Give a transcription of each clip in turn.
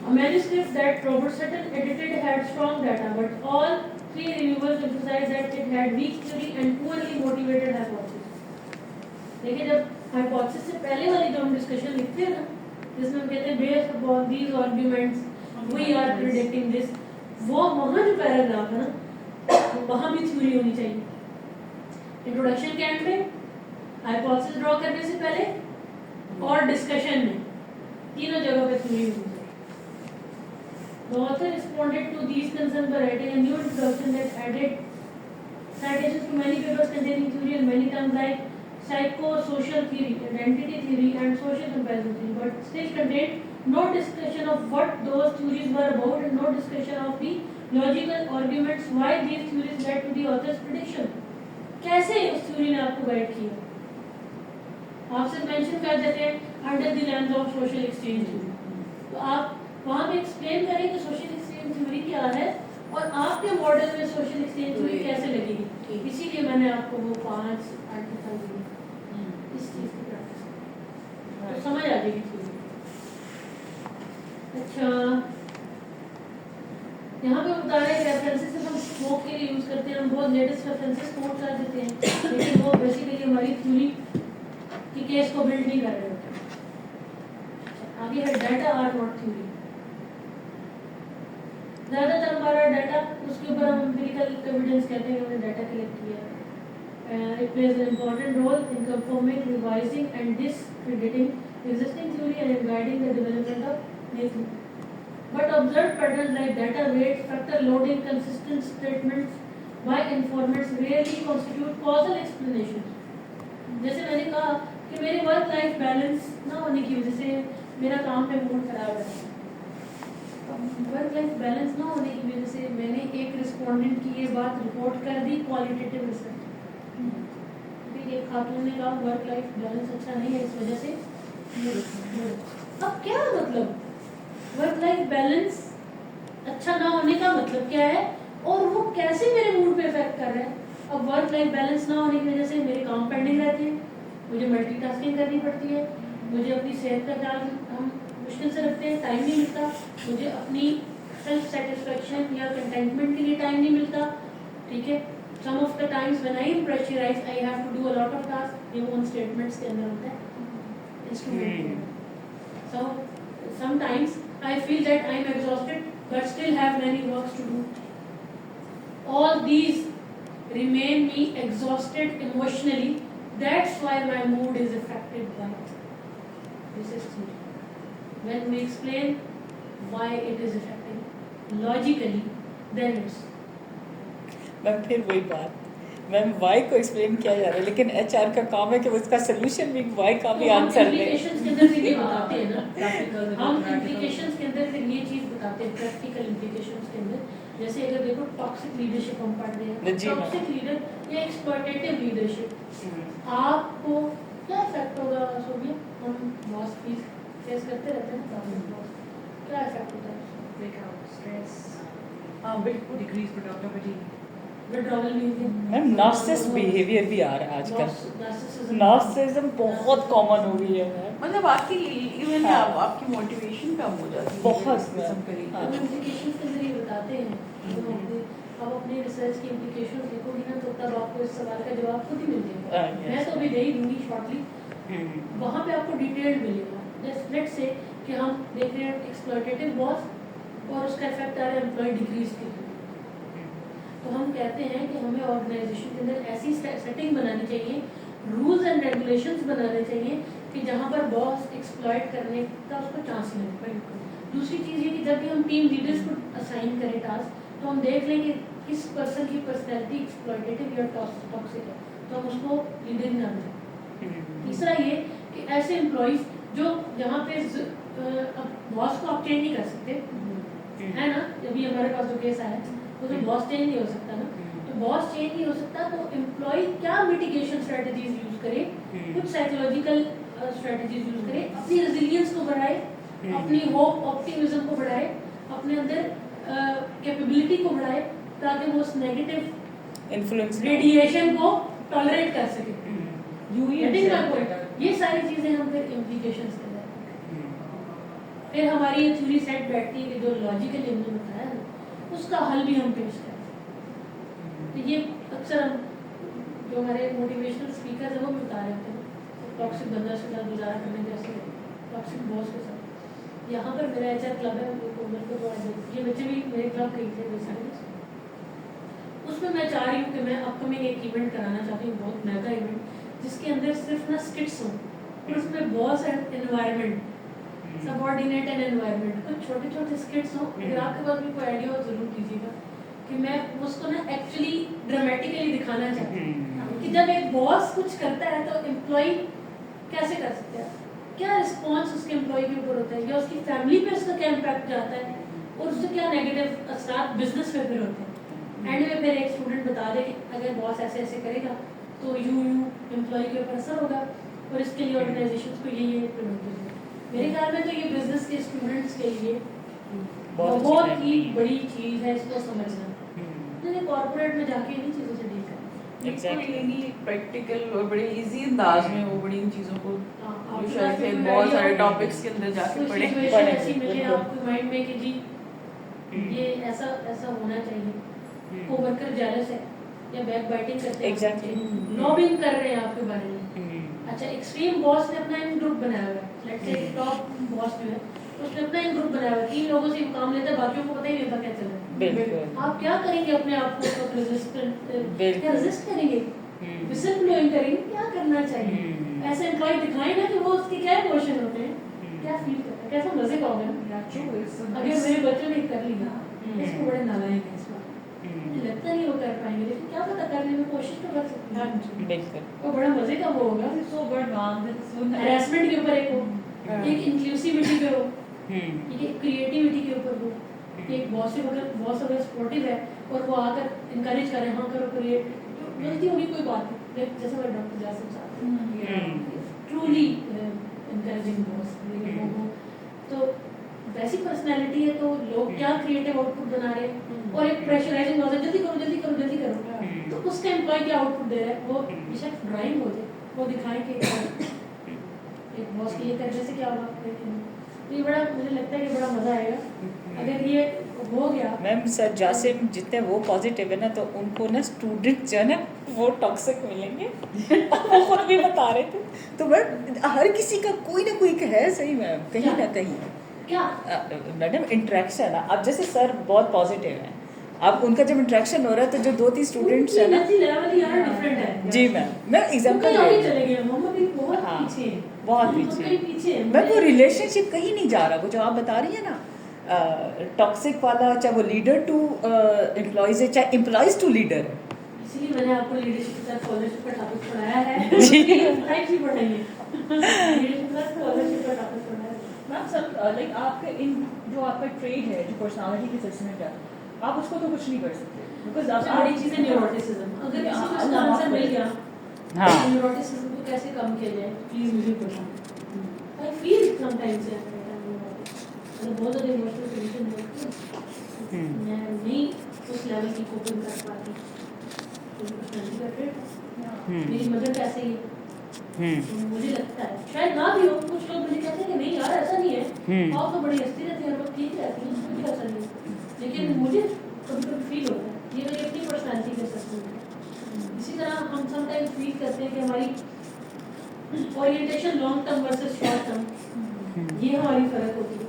A manuscript that Robert Sutton edited had strong data, but all three reviewers emphasized that it had weak theory and poorly motivated hypothesis. देखिए जब hypothesis से पहले वाली जो हम discussion लिखते हैं ना, जिसमें हम कहते हैं based upon these arguments we are predicting this, वो वहाँ जो पैराग्राफ है ना, वहाँ भी थ्योरी होनी चाहिए. इंट्रोडक्शन के एंड में, हाइपोथेसिस ड्रॉ करने से पहले और डिस्कशन में, तीनों जगह पे थ्योरी होनी चाहिए. The author responded to these concerns by writing a new introduction that added citations to many papers containing theory and many terms like psychosocial theory, identity theory, and social comparison theory, but still contained no discussion of what those theories were about and no discussion of the logical arguments why these theories led to the author's prediction. कैसे उस theory ने आपको guide किया? आपसे mention कर देते हैं under the lens of social exchange theory, तो आप वहाँ पे एक्सप्लेन करें कि सोशल एक्सचेंज थ्योरी क्या है और आपके मॉडल में सोशल एक्सचेंज थ्योरी कैसे लगेगी. इसीलिए मैंने आपको वो 5 आर्टिकल दिए इस चीज़ की प्रैक्टिस, तो समझ आ जाएगी थ्योरी. अच्छा, यहाँ पे बता रहे हैं रेफरेंसेस हम स्मोक के लिए यूज़ करते हैं, हम बहुत लेटेस्ट रेफरेंसेस कोट कर देते हैं, लेकिन वो बेसिकली हमारी थ्योरी की केस को बिल्ड नहीं कर रहे होते. आगे है डाटा आर नॉट थ्योरी. ज़्यादातर हमारा डाटा उसके ऊपर हम एम्पिरिकल एविडेंस कहते हैं, हमने डाटा कलेक्ट किया. It plays an important role in confirming, revising, and discrediting existing theory and in guiding the development of new theory. But observed patterns like data weight, factor loading, consistent statements by informants rarely constitute causal explanations. जैसे मैंने कहा कि मेरे work life balance ना होने की वजह से मेरा काम पे मूड खराब है. वर्क लाइफ बैलेंस ना होने की वजह से मैंने एक रिस्पोंडेंट की ये बात रिपोर्ट कर दी क्वालिटेटिव रिसर्च. एक खातून ने कहा वर्क लाइफ बैलेंस अच्छा नहीं है, इस वजह से. अब क्या मतलब वर्क लाइफ बैलेंस अच्छा ना होने का मतलब क्या है और वो कैसे मेरे मूड पे इफेक्ट कर रहा है? अब वर्क लाइफ बैलेंस ना होने की वजह से मेरे काम पेंडिंग रहते हैं, मुझे मल्टीटास्किंग करनी पड़ती है, मुझे अपनी सेहत का ख्याल हम मुश्किल से रखते हैं, टाइम नहीं मिलता, मुझे अपनी सेल्फ सेटिस्फेक्शन या कंटेंटमेंट के लिए टाइम नहीं मिलता. ठीक है, some of the times when I am pressurized I have to do a lot of tasks. ये उन statements के अंदर होता है instrument. So sometimes I feel that I am exhausted but still have many works to do. All these remain me exhausted emotionally. That's why my mood is affected by it. This is theory. When we explain why it is affecting logically, then it's. Ma'am फिर वही बात, ma'am Y को explain किया जा रहा है, लेकिन HR का काम है कि उसका सोल्यूशन भी वाई का भी आंसर दे. इम्प्लीकेशंस के अंदर फिर ये बताते हैं ना, हम इम्प्लीकेशंस के अंदर फिर ये चीज़ बताते हैं प्रैक्टिकल इम्प्लीकेशंस के अंदर. जैसे अगर देखो टॉक्सिक लीडरशिप हम पढ़ रहे हैं, टॉक्सिक लीडर या एक्सप्लॉयटेटिव लीडरशिप, आपको क्या इफेक्ट होगा? सोबिया, हम बॉस की फेस करते रहते हैं ना, क्या इफेक्ट होता है? ब्रेकआउट, स्ट्रेस, बिल्कुल decrease productivity, withdrawal music. Ma'am narcissist behaviour भी आ रहा है आजकल. नार्सिसिज्म बहुत कॉमन हो गई है. मतलब आपकी इवन आपकी मोटिवेशन कम हो जाती है बहुत. हम इम्प्लीकेशंस के जरिए बताते हैं. आप अपनी रिसर्च की इम्प्लीकेशंस देखोगी ना तो तब आपको इस सवाल का जवाब खुद ही मिल जाएगा. मैं तो अभी दे ही दूंगी शॉर्टली, वहाँ पे आपको डिटेल्ड मिलेगा. जस्ट लेट्स से कि हम देख रहे हैं एक्सप्लॉयटेटिव बॉस और उसका इफेक्ट आ रहा है एम्प्लॉय डिक्रीज के लिए. तो हम कहते हैं कि हमें ऑर्गेनाइजेशन के अंदर ऐसी सेटिंग बनानी चाहिए, रूल्स एंड रेगुलेशंस बनाने चाहिए कि जहाँ पर बॉस एक्सप्लॉइट करने का उसको चांस मिले. दूसरी चीज़ ये कि जब भी हम टीम लीडर्स को असाइन करें टास्क, तो हम देख लें कि किस पर्सन की पर्सनैलिटी एक्सप्लॉयटेटिव या टॉक्सिक है, तो हम उसको लीडर ही ना बनाएं. तीसरा ये कि ऐसे एम्प्लॉयज़ जो जहाँ पे बॉस को आप चेंज नहीं कर सकते है ना, अभी हमारे पास जो केस आया तो बॉस चेंज नहीं हो सकता ना, तो बॉस चेंज नहीं हो सकता तो एम्प्लॉय क्या मिटिगेशन स्ट्रेटजीज यूज करे, कुछ साइकोलॉजिकल स्ट्रेटजीज यूज करे, अपनी रेजिलियंस को बढ़ाए, अपनी होप ऑप्टिमिज्म को बढ़ाए, अपने अंदर कैपेबिलिटी को बढ़ाए, ताकि वो उस नेगेटिव इन्फ्लुएंस रेडिएशन को टॉलरेट कर सके. ये सारी चीजें हम फिर इम्प्लीकेशंस के अंदर. फिर हमारी ये थ्योरी सेट बैठती है कि जो लॉजिकली हमने बताया ना, उसका हल भी हम पेश करें। तो ये अक्सर हम जो हमारे मोटिवेशनल स्पीकर है वो भी बता रहे होते हैं, टॉक्सिक बंदा से साथ गुजारा करने जैसे टॉक्सिक बॉस के साथ। यहाँ पर मेरा HR क्लब है, मेरे को ये बच्चे भी मेरे क्लब गए थे बेसिकली। उसमें मैं चाह रही हूँ कि मैं अपकमिंग एक इवेंट कराना चाहती हूँ, बहुत मेगा इवेंट, जिसके अंदर सिर्फ ना स्किट्स हों और उसमें boss and environment, subordinate and environment, कुछ छोटे छोटे स्किट्स हों। अगर आपके पास भी कोई आइडिया हो जरूर दीजिएगा कि मैं उसको ना एक्चुअली ड्रामेटिकली दिखाना चाहती हूँ कि जब एक बॉस कुछ करता है तो एम्प्लॉय कैसे कर सकते हैं, क्या रिस्पॉन्स उसके एम्प्लॉय के ऊपर होता है, या उसकी फैमिली पे उसका क्या इम्पैक्ट जाता है और उससे क्या नेगेटिव असर बिजनेस पे फिर होते हैं। एंड में फिर एक स्टूडेंट बता दे कि अगर बॉस ऐसे ऐसे करेगा तो यू एम्प्लॉय के ऊपर असर होगा और इसके लिए ऑर्गेनाइजेशन को ये इम्प्लीमेंट होगा। मेरे ख्याल में तो ये बिजनेस के स्टूडेंट्स के लिए बहुत ही बड़ी चीज़ है इसको समझना। कॉर्पोरेट में जाके इन्हीं चीज़ों से डील करना। एग्जैक्टली प्रैक्टिकल और बड़े इजी अंदाज में वो बड़ी इन चीज़ों को आपके शायद पास से कोई बहुत idea सारे हो? टॉपिक्स के अंदर जाके कोई पढ़े situation ऐसी मिले बिल्कुल। आपके माइंड में कि जी ये ऐसा ऐसा होना चाहिए, कोवर्कर जेलस है या बैक बाइटिंग करते हैं, Exactly. लॉबिंग कर रहे हैं आपके बारे में। अच्छा, एक्सट्रीम बॉस ने अपना इन ग्रुप बनाया हुआ है, लेट्स से टॉप बॉस जो है उसने अपना इन ग्रुप बनाया हुआ है, 3 लोगों से काम लेता है, बाकियों को पता ही नहीं होता क्या चल रहा है। बिल्कुल। आप क्या करेंगे अपने आप को रेजिस्ट बिल्कुल। रेजिस्ट करेंगे, विसल ब्लोइंग करेंगे, क्या करना चाहिए, ऐसे एम्प्लॉय दिखाएं ना कि वो उसके क्या इमोशन होते हैं, क्या फील करता है, कैसा मजे का होगा ना। अगर मेरे बच्चों ने कर लिया इसको बड़े नालायक है इस बात, मुझे लगता नहीं वो कर पाएंगे, लेकिन क्या पता करने में कोशिश तो कर सकते हैं। बिल्कुल। वो बड़ा मजे का वो होगा, हैरेसमेंट के ऊपर एक हो, एक इंक्लूसिविटी पे हो, एक क्रिएटिविटी के ऊपर हो, एक बॉस अगर सपोर्टिव है और वो आकर इनकरेज करे, हाँ करो क्रिएट, गलती होगी कोई बात नहीं, जैसे मैं डॉक्टर जासिम साहब ट्रूली इनकरेजिंग बॉस हो, तो वैसी पर्सनैलिटी है तो लोग क्या क्रिएटिव आउटपुट बना रहे हैं, और एक प्रेशराइजिंग बॉस है, जल्दी करो जल्दी करो जल्दी करो, तो उसका एम्प्लॉय क्या आउटपुट दे रहा है, वो बेशक ड्राइंग हो जाए, वो दिखाएं कि एक बॉस के लिए करने से क्या होगा। तो ये बड़ा मुझे लगता है कि बड़ा मजा आएगा अगर ये हो गया। मैम सर जासिम जितने वो पॉजिटिव है ना, तो उनको ना स्टूडेंट जो है ना वो टॉक्सिक मिलेंगे वो खुद भी बता रहे थे। तो मैम हर किसी का कोई ना कोई है सही मैम, कहीं ना कहीं क्या मैडम इंटरेक्शन है। अब जैसे सर बहुत पॉजिटिव है, अब उनका जब इंटरेक्शन हो रहा है तो जो 2-3 स्टूडेंट्स है ना, लेवल यार डिफरेंट है। जी मैं एग्जांपल आगे चले गए, मोहम्मद भी बहुत हाँ, पीछे है, बहुत कहीं पीछे पीछे है। मैम। वो रिलेशनशिप कहीं नहीं जा रहा, वो जो आप बता रही है ना टॉक्सिक वाला, चाहे वो लीडर टू एम्प्लॉयज है चाहे एम्प्लॉयज टू लीडर है। इसीलिए मैंने आपको लीडरशिप का स्कॉलरशिप का टॉपिक पढ़ाया है जी। टाइप ही पढ़ाइए लीडरशिप का स्कॉलरशिप का टॉपिक पढ़ाया है। मैम सब लाइक आपके इन जो आपका ट्रेड है, जो पर्सनालिटी की असेसमेंट है, आप उसको तो कुछ नहीं कर सकते बिकॉज सबसे बड़ी चीज़ है न्यूरोटिसिज्म। अगर किसी को इसका आंसर मिल गया, हाँ न्यूरोटिसिज्म को कैसे कम किया जाए, प्लीज मुझे बताओ। आई फील समटाइम्स बहुत ज़्यादा इमोशनल कंडीशन होती है, मैं नहीं उस लेवल की कोपिंग कर पाती, पर्सनैलिटी का ट्रेड मेरी मदर कैसे ही है, तो मुझे लगता है शायद ना भी हो। कुछ लोग मुझे कहते हैं कि नहीं यार ऐसा नहीं है, आप तो बड़ी हंसती रहती है, हर वक्त ठीक रहती है, उसमें भी ऐसा नहीं है, लेकिन मुझे कभी कभी फील होता है ये मेरी अपनी पर्सनैलिटी के असेसमेंट है। इसी तरह हम समटाइम्स फील करते हैं कि हमारी orientation long term versus short term, ये हमारी फर्क होती है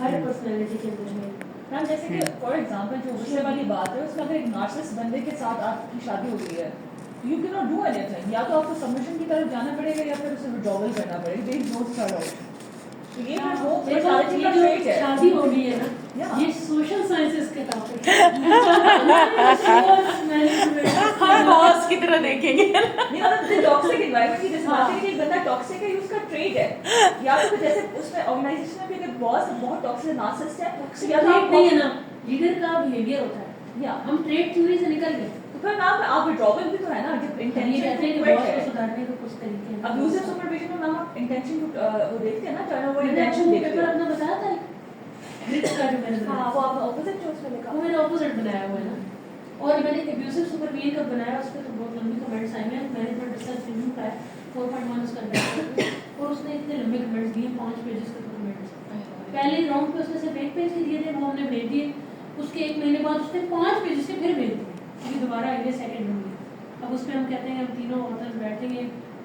हर पर्सनैलिटी के अंदर में। मैम जैसे कि फॉर एग्जांपल जो गुस्से वाली बात है, उसमें अगर एक नार्सिसिस्ट बंदे के साथ आपकी शादी हो गई है, you can not do anything, या तो आपको सबमिशन की तरफ जाना पड़ेगा या फिर उसे विड्रॉवल करना पड़ेगा, there is no third option. तो ये फिर वो देखो, पर्सनालिटी ये का जो ट्रेट है। शादी हो गई है ना, Yeah. ये सोशल साइंसेस के टॉपिक है। हर बॉस की तरह देखेंगे नहीं मतलब टॉक्सिक एनवायरनमेंट की जैसे बात है कि एक बंदा टॉक्सिक है, उसका ट्रेट है, या तो फिर जैसे उसमें ऑर्गेनाइजेशन में भी अगर बॉस बहुत टॉक्सिक नार्सिसिस्ट है, तो या तो ट्रेट आप नहीं है ना, लीडर का बिहेवियर होता है। या हम ट्रेड थ्योरी से निकल गए, तो फिर मैम आप विड्रॉवल भी तो है ना, जब ये इंटेंशन कहते हैं कि टू बॉस को है सुधारने के कुछ तरीके हैं। अब्यूजिव सुपरविजन में मैम आप इंटेंशन वो देखते हैं ना, चाहे वो मैंने इंटेंशन आपको देखते पेपर हैं। अपना बताया था, ग्रिड का जो मैंने बनाया, हाँ वो आपने ऑपोजिट चॉइस में लिखा। वो मैंने ऑपोजिट बनाया हुआ है ना, और मैंने एब्यूसिव सुपरविजन का बनाया, उस पर तो बहुत लंबी कमेंट्स आए हैं, मैनेजमेंट रिसर्च रिव्यू का है 4.1 उसका और उसने इतने लंबे कमेंट्स दिए, 5 पेजेस के कमेंट्स। पहले राउंड पे उसने सिर्फ 1 पेज ही दिए थे, वो हमने भेज दिए। उसके 1 महीने बाद उसने 5 पेज से फिर भेज दिए। अभी दोबारा आएंगे सेकंड रूम में, अब उसमें हम कहते हैं कि हम तीनों ऑथर्स बैठेंगे,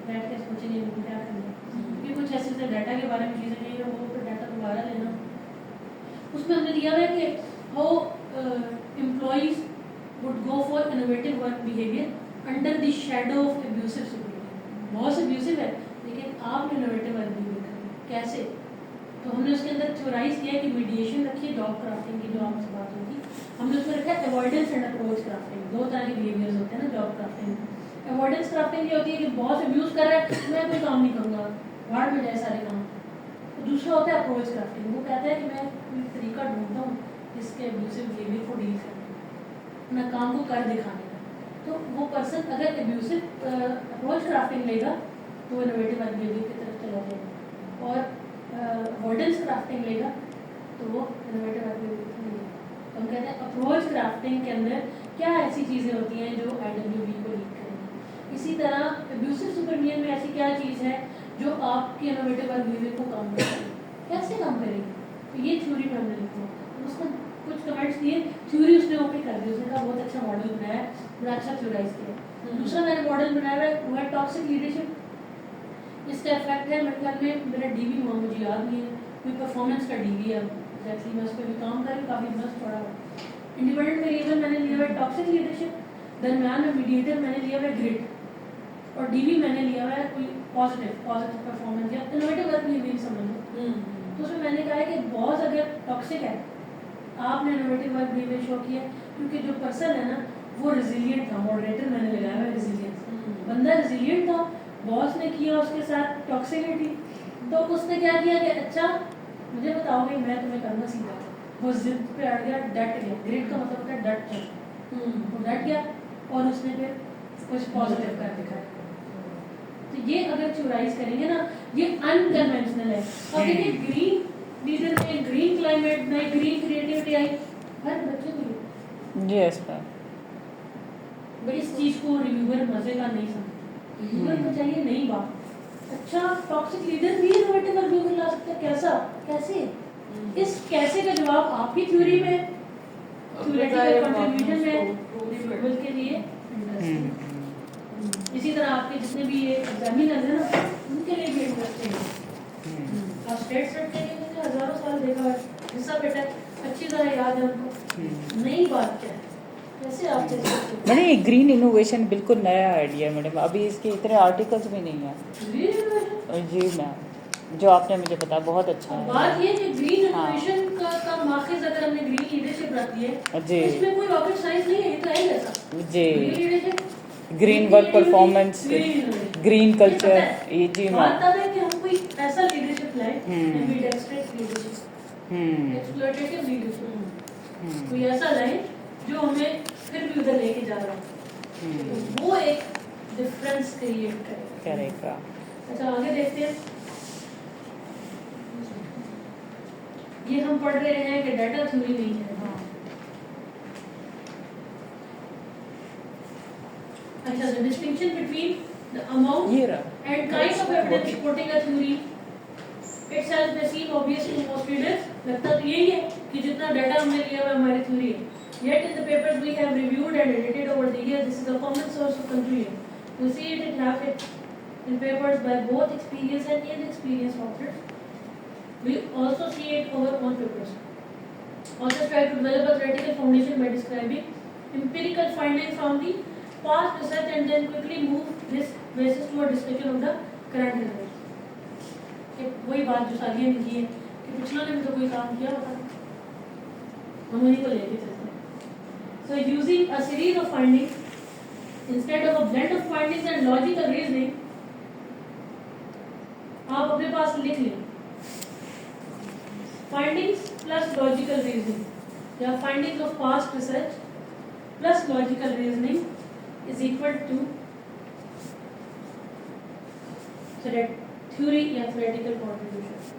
बैठ के सोचेंगे कि क्या करना है, क्योंकि कुछ ऐसे डाटा के बारे में चीज़ें चाहिए, वो फिर डाटा दोबारा लेना। उसमें हमने लिया है कि how employees would go for innovative work behaviour under the shadow of abusive supervision. बहुत से एब्यूसिव है, लेकिन आपने इनोवेटिव वर्क बिहेवियर करना कैसे? तो हमने उसके अंदर थ्योराइज किया कि मीडिएशन रखिए, जॉब क्राफ्टिंग की जो आपसे बात होगी, हमने उसमें रखा है अवॉइडेंस एंड अप्रोच क्राफ्टिंग। 2 तरह के बिहेवियर्स होते हैं ना जॉब क्राफ्टिंग में। अवॉइडेंस क्राफ्टिंग ये होती है कि बॉस अब्यूज कर रहा है, मैं कोई काम नहीं करूँगा, भाड़ में जाए सारे काम। तो दूसरा होता है अप्रोच क्राफ्टिंग, वो कहता है कि मैं कोई तरीका ढूंढता हूँ जिसके अब्यूसिव बिहेवियर को डील करने का, अपना काम को कर दिखाने का। तो वो पर्सन अगर अब्यूसिव अप्रोच क्राफ्टिंग लेगा तो वो इनोवेटिव वर्क बिहेवियर की तरफ चला जाएगा, और अवॉइडेंस क्राफ्टिंग लेगा तो वो इनोवेटिव वर्क बिहेवियर की तरफ नहीं जाएगा। तो हम कहते हैं अप्रोच क्राफ्टिंग के अंदर क्या ऐसी चीज़ें होती हैं जो IWB को लीड करेंगी। इसी तरह अब्यूसिव सुपरविजन में ऐसी क्या चीज़ है जो आपके इनोवेटिव वर्क बिहेवियर को कम करेगी, कैसे कम करेगी? तो ये थ्योरी में हमने लिखा। तो उसको कुछ कमेंट्स दिए, थ्योरी उसने ओके कर दी, उसने कहा बहुत अच्छा मॉडल बनाया है, बड़ा अच्छा थ्योराइज किया। दूसरा मैंने मॉडल बनाया है वो है टॉक्सिक लीडरशिप। इसका इफेक्ट है मेरे ख्याल में, मेरा डीवी हुआ मुझे याद नहीं है, कोई परफॉर्मेंस का डीवी है एग्जैक्टली, मैं उस पर भी काम कर रही हूँ, काफ़ी मस्त पड़ा हुआ। इंडिपेंडेंट वेरिएबल मैंने लिया हुआ है टॉक्सिक लीडरशिप, दरम्यान में मीडिएटर मैंने लिया हुआ है ग्रिड, और डीवी मैंने लिया हुआ है कोई पॉजिटिव परफॉर्मेंस या इनोवेटिव वर्क बिहेवियर समझ लो। तो उसमें मैंने कहा है कि बॉस अगर टॉक्सिक है, आपने इनोवेटिव वर्क बिहेवियर शो किया, क्योंकि जो पर्सन है ना वो रेजिलिएंट था, मॉडरेटर मैंने लगाया हुआ है रेजिलियंस, बंदा रेजिलिएंट था, बॉस ने किया उसके साथ टॉक्सिसिटी, तो उसने क्या किया कि अच्छा मुझे बताओगे मैं तुम्हें करूँगा सीधा, वो जिद पे अड़ गया, डट गया। ग्रिड का मतलब होता है डट जाना, वो डट गया और उसने फिर कुछ पॉजिटिव कर दिखाया। तो ये अगर थ्योराइज करेंगे ना, ये अनकन्वेंशनल है। अब देखिए ग्रीन लीडर में ग्रीन क्लाइमेट में ग्रीन क्रिएटिविटी आई, हर बच्चे को यस मैम। बट इस चीज को रिव्यूअर मजे का नहीं समझता, रिव्यूअर को चाहिए नई बात। अच्छा टॉक्सिक लीडर भी इनोवेटिव वर्क बिहेवियर ला सकता है, कैसा कैसे? इस कैसे का जवाब आपकी थ्योरी में, थ्योरेटिकल कंट्रीब्यूशन में रिव्यूअर के लिए इंटरेस्टिंग। इसी तरह आपके जितने भी ये एग्जामिनर्स हैं ना, उनके लिए भी इंटरेस्टिंग है। और स्टेट के लिए मैंने हजारों साल देखा है, हिस्सा बेटा अच्छी तरह याद है उनको। नई बात क्या है, कैसे आप मैडम ये ग्रीन इनोवेशन बिल्कुल नया आइडिया है मैडम, अभी इसके इतने आर्टिकल्स भी नहीं हैं। जी मैम, जो आपने मुझे बताया बहुत अच्छा है। बात ये कि ग्रीन इनोवेशन का माखिज अगर हमने ग्रीन लीडरशिप रख दी है, जी, इसमें कोई रॉकेट साइंस नहीं है, ये तो है ही ऐसा। जी, green leadership, green work performance, green culture, ये जी मैम। बात तब है कि हम कोई ऐसा लीडरशिप लाएं, एम्बिडेक्स्ट्रेस लीडरशिप, एक्सप्लॉइटेटिव लीडरशिप, कोई ऐसा लाएं जो हमें फिर भी उधर लेके जा रहा है, वो एक डिफरेंस क्रिएट करेगा। अच्छा आगे देखते हैं। ये हम पढ़ रहे हैं कि डाटा थ्योरी नहीं है। अच्छा, the distinction between the amount and kind of evidence supporting a theory itself may seem obvious to most readers। लगता तो यही है कि जितना डाटा हमने लिया हुआ हमारी थ्योरी है। Yet in the papers we have reviewed and edited over the years, this is a common source of confusion. We see it graphic in papers by both experienced and inexperienced authors. We also see it over on papers. Authors try to develop a theoretical foundation by describing empirical findings from the past research and then quickly move this basis to a discussion of the current results. वही बात जो सालिया ने की है कि पिछला ने भी तो कोई काम किया होता, हम उन्हीं को लेके चलते हैं। So using a series of findings instead of a blend of findings and logical reasoning, आप अपने पास लिख लें findings plus logical reasoning या findings of past research plus logical reasoning is equal to so that theory या theoretical contribution।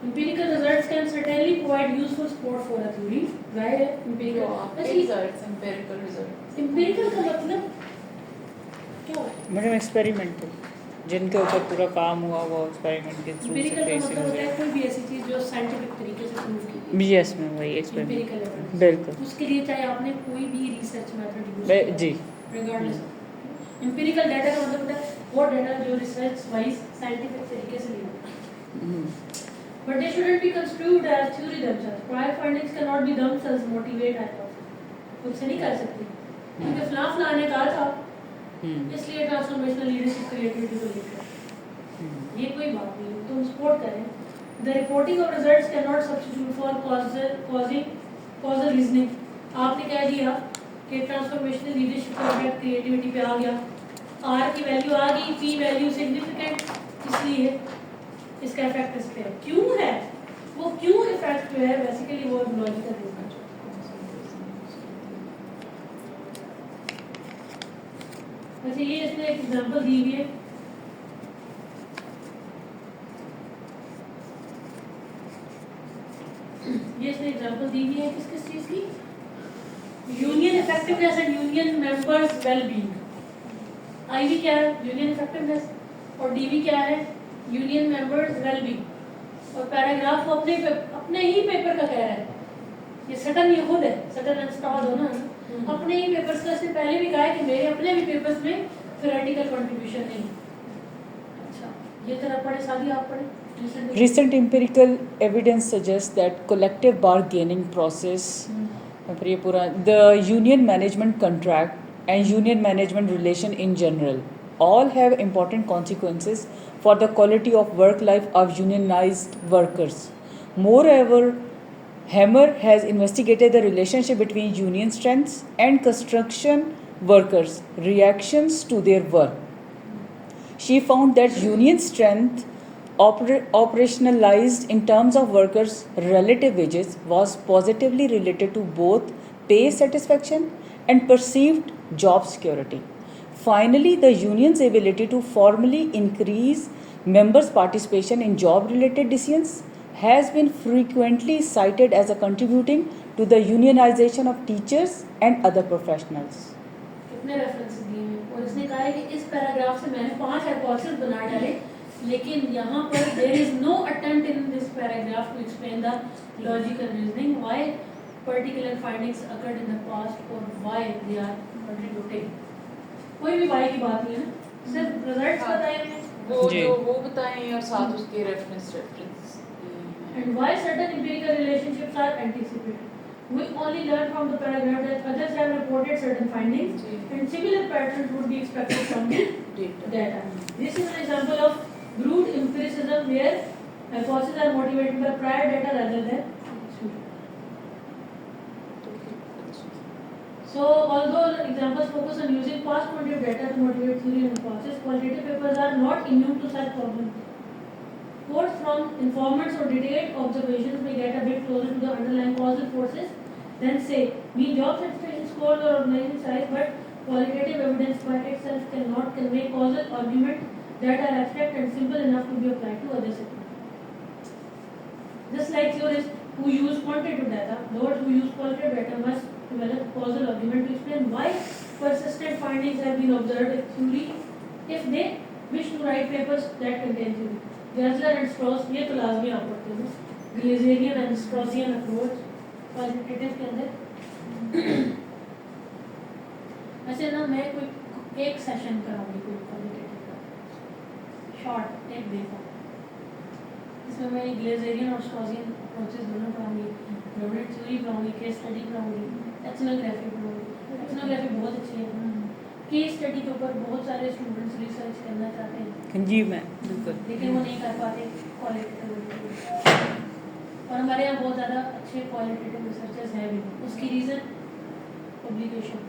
Empirical results can certainly provide useful support for a theory, जाहिर है जो empirical आपके actually results empirical results empirical का मतलब क्या होता है? मैडम एक्सपेरिमेंटल जिनके ऊपर पूरा काम हुआ वो एक्सपेरिमेंट के थ्रू से empirical का मतलब होता है ट्रेसिंग कोई भी ऐसी चीज़ जो साइंटिफिक तरीके से प्रूव की गई यस मैम वही एक्सपेरिमेंट empirical evidence बिल्कुल उसके लिए चाहे आपने कोई भी रिसर्च मेथड यूज किया जी regardless empirical data का मतलब होता है वो डाटा जो रिसर्च वाइज साइंटिफिक तरीके से लिया but they shouldn't be construed as theory themselves prior findings cannot be themselves motivate hypothesis खुद से नहीं कर सकते क्योंकि फलां ने कहा था इसलिए ट्रांसफॉर्मेशनल लीडरशिप क्रिएटिविटी को लेकर ये कोई बात नहीं है तुम सपोर्ट करें the reporting of results can not substitute for causal reasoning आपने कह दिया कि ट्रांसफॉर्मेशनल लीडरशिप का इफेक्ट क्रिएटिविटी पे आ गया आर की वैल्यू आ गई पी वैल्यू सिग्निफिकेंट इसलिए इसका इफेक्ट इस पे है क्यों है वो क्यों इफेक्ट जो है बेसिकली वो लॉजिकल रीजन अच्छा ये इसने एक एग्जांपल दी हुई है ये इसने एग्जांपल दी हुई है किस किस चीज की union effectiveness and union members well being IV क्या है यूनियन इफेक्टिवनेस और डीवी क्या है यूनियन मेंबर्स वेल बीइंग और पैराग्राफ वो अपने ही पेपर का कह रहा है ये सटन ये खुद है सटन इंस्टॉल हो ना अपने ही पेपर्स का इसने पहले भी कहा है कि मेरे अपने भी पेपर्स में थ्योरेटिकल कंट्रीब्यूशन नहीं अच्छा ये तरह पढ़े सादी आप पढ़े Recent empirical evidence suggests that collective bargaining process, फिर ये पूरा the union management contract and union management relation in general all have important consequences for the quality of work life of unionized workers. Moreover, Hammer has investigated the relationship between union strengths and construction workers' reactions to their work. She found that union strength operationalized in terms of workers' relative wages was positively related to both pay satisfaction and perceived job security. Finally, the union's ability to formally increase members' participation in job-related decisions has been frequently cited as a contributing to the unionization of teachers and other professionals. कितने reference दिए हैं और इसने कहा है कि इस paragraph से मैंने 5 हाइपोथेसिस बना डाले लेकिन यहाँ पर there is no attempt in this paragraph to explain the logical reasoning why particular findings occurred in the past और व्हाई दे आर कंट्रीब्यूटिंग कोई भी व्हाई की बात नहीं है सिर्फ रिजल्ट्स बताए हैं वो जी। जो वो बताएं और साथ उसके reference and why certain empirical relationships are anticipated. We only learn from the paragraph that others have reported certain findings and similar patterns would be expected from the data. This is an example of brute empiricism where hypotheses are motivated by prior data rather than So, although examples focus on using past quantitative data to motivate theory and hypothesis, qualitative papers are not immune to such problems. Quotes from informants or detailed observations may get a bit closer to the underlying causal forces than say mean job satisfaction scores or organization size, but qualitative evidence by itself cannot convey causal argument that are abstract and simple enough to be applied to other settings. Just like theorists who use quantitative data, those who use qualitative data must develop causal argument to explain why persistent findings have been observed actually if they wish to write papers that contain theory. Gensler and Strauss ये तो लाजमी आप पढ़ते हो ग्लेजेरियन and स्ट्रॉसियन approach qualitative के अंदर ऐसे ना मैं कोई एक सेशन कराऊंगी कोई क्वालिटेटिव का शॉर्ट एक डे का इसमें मैं ग्लेजेरियन और स्ट्रॉसियन अप्रोचेस दोनों पढ़ाऊंगी डोमिनेंट थ्योरी पढ़ाऊंगी केस स्टडी पढ़ाऊंगी एक्सनोग्राफी पढ़ाऊंगी एक्सनोग्राफी बहुत अच्छी है केस स्टडी के ऊपर बहुत सारे स्टूडेंट्स रिसर्च करना चाहते हैं जी मैम बिल्कुल लेकिन वो नहीं कर पाते क्वालिटेटिव और हमारे यहाँ बहुत ज़्यादा अच्छे क्वालिटेटिव रिसर्चर्स हैं भी उसकी रीज़न पब्लिकेशन